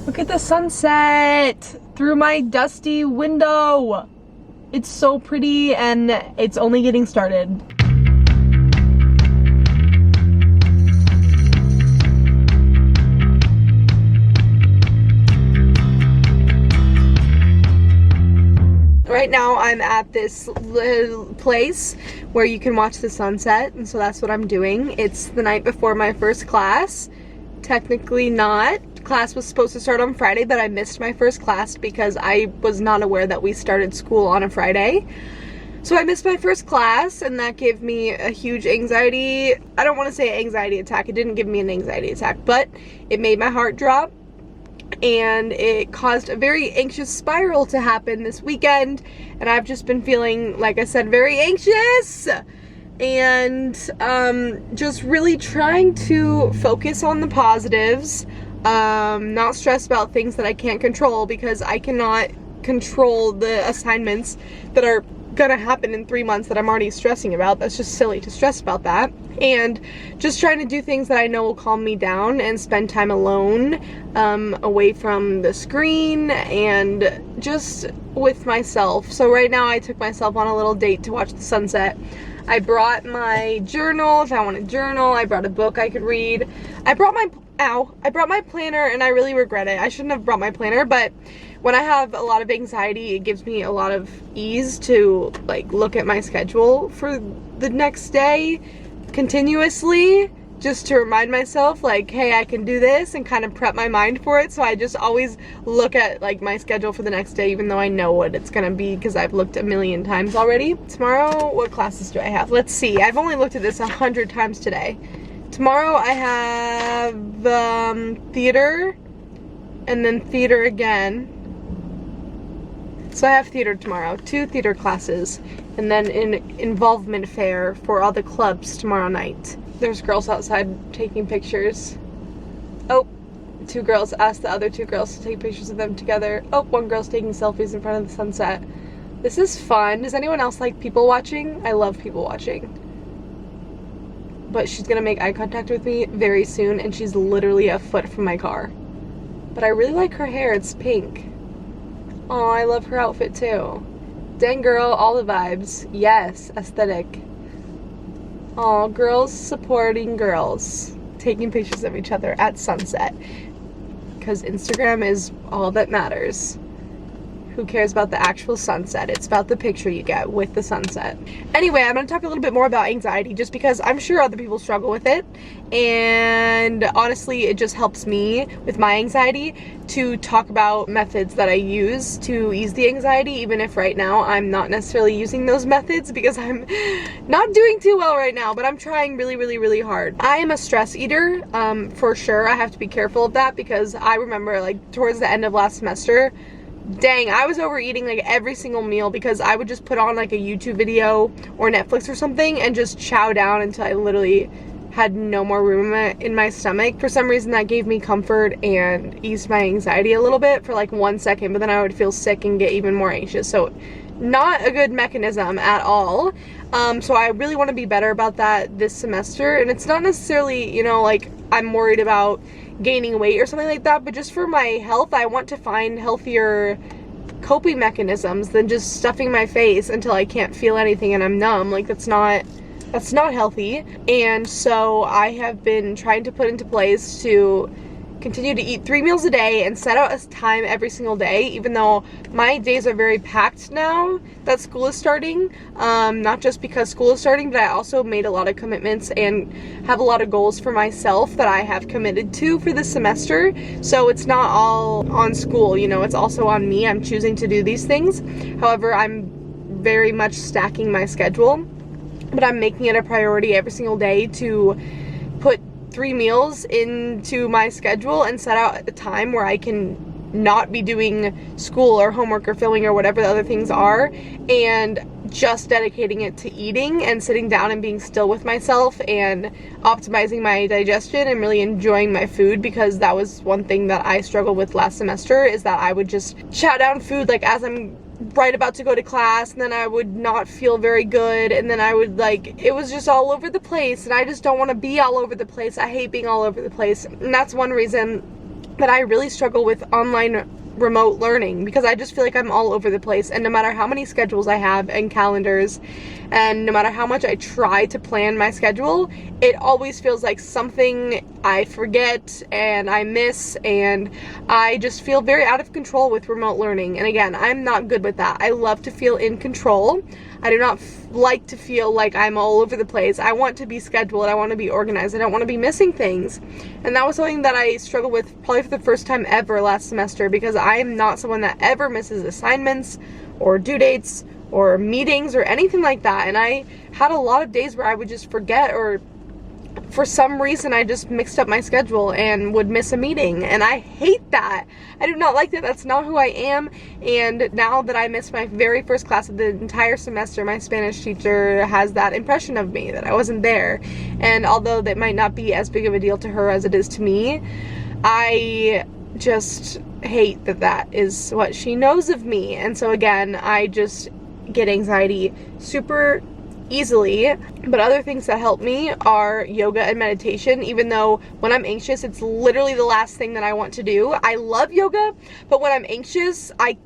Look at the sunset through my dusty window. It's so pretty and it's only getting started. Right now I'm at this little place where you can watch the sunset, and so that's what I'm doing. It's the night before my first class. Technically not. Class was supposed to start on Friday, but I missed my first class because I was not aware that we started school on a Friday. So I missed my first class, and that gave me a huge anxiety. I don't want to say anxiety attack. It didn't give me an anxiety attack, but it made my heart drop. And it caused a very anxious spiral to happen this weekend, and I've just been feeling, like I said, very anxious, and just really trying to focus on the positives, not stress about things that I can't control, because I cannot control the assignments that are gonna happen in 3 months that I'm already stressing about. That's just silly to stress about that. And just trying to do things that I know will calm me down and spend time alone, away from the screen and just with myself. So right now I took myself on a little date to watch the sunset. I brought my journal if I want to journal. I brought a book I could read. I brought my planner, and I really regret it. I shouldn't have brought my planner, but when I have a lot of anxiety, it gives me a lot of ease to like look at my schedule for the next day continuously, just to remind myself like, hey, I can do this, and kind of prep my mind for it. So I just always look at like my schedule for the next day, even though I know what it's gonna be because I've looked a million times already. Tomorrow, what classes do I have? Let's see. I've only looked at this 100 times today. Tomorrow I have theater, and then theater again. So I have theater tomorrow, 2 theater classes, and then an involvement fair for all the clubs tomorrow night. There's girls outside taking pictures. Oh, 2 girls asked the other 2 girls to take pictures of them together. Oh, 1 girl's taking selfies in front of the sunset. This is fun. Does anyone else like people watching? I love people watching. But she's gonna make eye contact with me very soon, and she's literally a foot from my car. But I really like her hair. It's pink. Oh, I love her outfit too. Dang girl, all the vibes. Yes, aesthetic. Oh, girls supporting girls. Taking pictures of each other at sunset. Because Instagram is all that matters. Who cares about the actual sunset? It's about the picture you get with the sunset. Anyway, I'm going to talk a little bit more about anxiety, just because I'm sure other people struggle with it. And honestly, it just helps me with my anxiety to talk about methods that I use to ease the anxiety, even if right now I'm not necessarily using those methods because I'm not doing too well right now, but I'm trying really, really, really hard. I am a stress eater, for sure. I have to be careful of that because I remember like towards the end of last semester, dang, I was overeating like every single meal because I would just put on like a YouTube video or Netflix or something and just chow down until I literally had no more room in my stomach. For some reason that gave me comfort and eased my anxiety a little bit for like 1 second, but then I would feel sick and get even more anxious. So not a good mechanism at all. So I really want to be better about that this semester, and it's not necessarily, you know, like I'm worried about gaining weight or something like that, but just for my health, I want to find healthier coping mechanisms than just stuffing my face until I can't feel anything and I'm numb. Like that's not healthy. And so I have been trying to put into place to continue to eat 3 meals a day and set out a time every single day, even though my days are very packed now that school is starting. Not just because school is starting, but I also made a lot of commitments and have a lot of goals for myself that I have committed to for this semester. So it's not all on school, you know, it's also on me. I'm choosing to do these things. However, I'm very much stacking my schedule, but I'm making it a priority every single day to put 3 meals into my schedule and set out a time where I can not be doing school or homework or filming or whatever the other things are, and just dedicating it to eating and sitting down and being still with myself and optimizing my digestion and really enjoying my food, because that was one thing that I struggled with last semester, is that I would just chow down food like as I'm right about to go to class, and then I would not feel very good, and then I would like, it was just all over the place, and I just don't want to be all over the place. I hate being all over the place, and that's one reason that I really struggle with online remote learning because I just feel like I'm all over the place, and no matter how many schedules I have and calendars, and no matter how much I try to plan my schedule, it always feels like something I forget and I miss, and I just feel very out of control with remote learning. And again, I'm not good with that. I love to feel in control. I do not like to feel like I'm all over the place. I want to be scheduled. I want to be organized. I don't want to be missing things. And that was something that I struggled with probably for the first time ever last semester, because I am not someone that ever misses assignments or due dates or meetings or anything like that. And I had a lot of days where I would just forget, or for some reason I just mixed up my schedule and would miss a meeting, and I hate that. I do not like that. That's not who I am. And now that I missed my very first class of the entire semester, my Spanish teacher has that impression of me, that I wasn't there. And although that might not be as big of a deal to her as it is to me, I just hate that that is what she knows of me. And so again, I just get anxiety super easily. But other things that help me are yoga and meditation, even though when I'm anxious, it's literally the last thing that I want to do. I love yoga, but when I'm anxious, I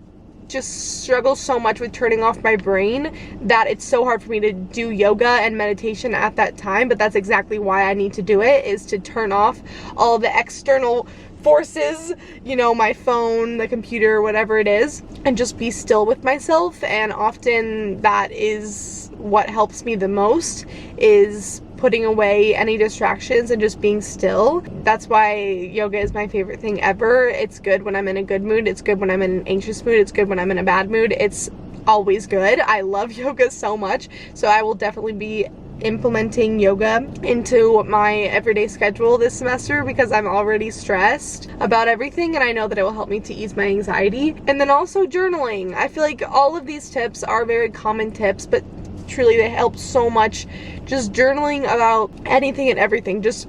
just struggle so much with turning off my brain that it's so hard for me to do yoga and meditation at that time. But that's exactly why I need to do it, is to turn off all the external forces, you know, my phone, the computer, whatever it is, and just be still with myself. And often that is what helps me the most, is putting away any distractions and just being still. That's why yoga is my favorite thing ever. It's good when I'm in a good mood. It's good when I'm in an anxious mood. It's good when I'm in a bad mood. It's always good. I love yoga so much. So I will definitely be implementing yoga into my everyday schedule this semester, because I'm already stressed about everything, and I know that it will help me to ease my anxiety. And then also journaling. I feel like all of these tips are very common tips, but truly they help so much. Just journaling about anything and everything, just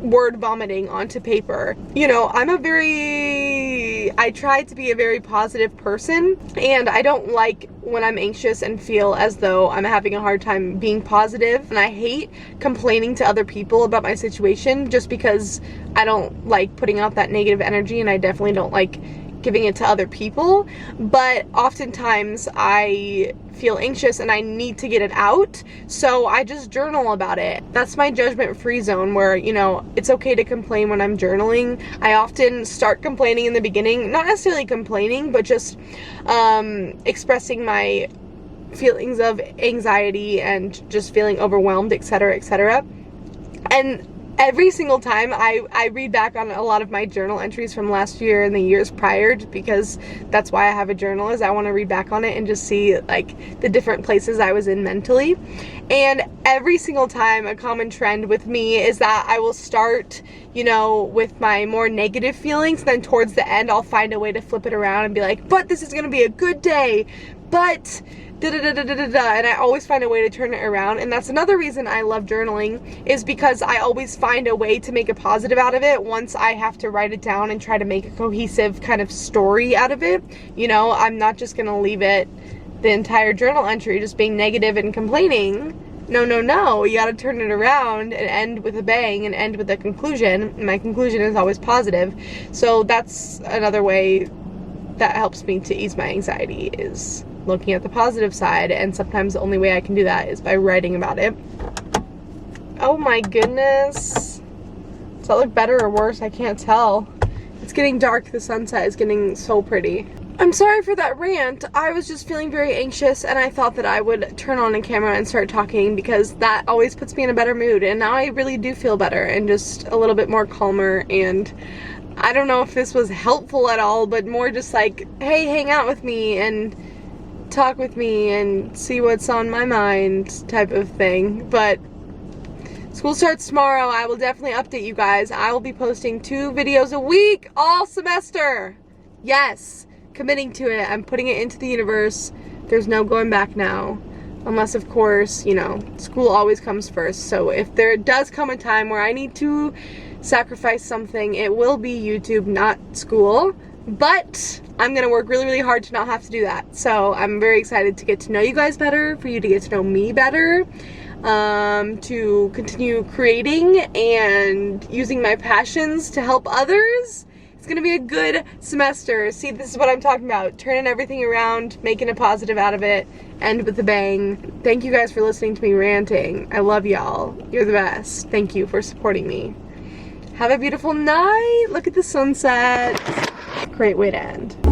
word vomiting onto paper. You know, I try to be a very positive person, and I don't like when I'm anxious and feel as though I'm having a hard time being positive. And I hate complaining to other people about my situation, just because I don't like putting out that negative energy, and I definitely don't like giving it to other people. But oftentimes I feel anxious and I need to get it out, so I just journal about it. That's my judgment-free zone, where, you know, it's okay to complain when I'm journaling. I often start complaining in the beginning, not necessarily complaining, but just expressing my feelings of anxiety and just feeling overwhelmed, etc., etc. And every single time I read back on a lot of my journal entries from last year and the years prior, because that's why I have a journal, is I want to read back on it and just see like the different places I was in mentally. And every single time, a common trend with me is that I will start, you know, with my more negative feelings, then towards the end I'll find a way to flip it around and be like, but this is gonna be a good day, but and I always find a way to turn it around. And that's another reason I love journaling, is because I always find a way to make a positive out of it once I have to write it down and try to make a cohesive kind of story out of it. You know, I'm not just gonna leave it, the entire journal entry, just being negative and complaining. No, you gotta turn it around and end with a bang and end with a conclusion. And my conclusion is always positive. So that's another way that helps me to ease my anxiety, is looking at the positive side. And sometimes the only way I can do that is by writing about it. Oh my goodness. Does that look better or worse? I can't tell. It's getting dark. The sunset is getting so pretty. I'm sorry for that rant. I was just feeling very anxious, and I thought that I would turn on a camera and start talking, because that always puts me in a better mood. And now I really do feel better and just a little bit more calmer. And I don't know if this was helpful at all, but more just like, hey, hang out with me and talk with me and see what's on my mind type of thing. But school starts tomorrow. I will definitely update you guys. I will be posting 2 videos a week all semester. Yes, committing to it. I'm putting it into the universe. There's no going back now. Unless, of course, you know, school always comes first. So if there does come a time where I need to sacrifice something, it will be YouTube, not school. But I'm gonna work really, really hard to not have to do that. So I'm very excited to get to know you guys better, for you to get to know me better, to continue creating and using my passions to help others. It's gonna be a good semester. See, this is what I'm talking about. Turning everything around, making a positive out of it, end with a bang. Thank you guys for listening to me ranting. I love y'all. You're the best. Thank you for supporting me. Have a beautiful night. Look at the sunset. Great way to end.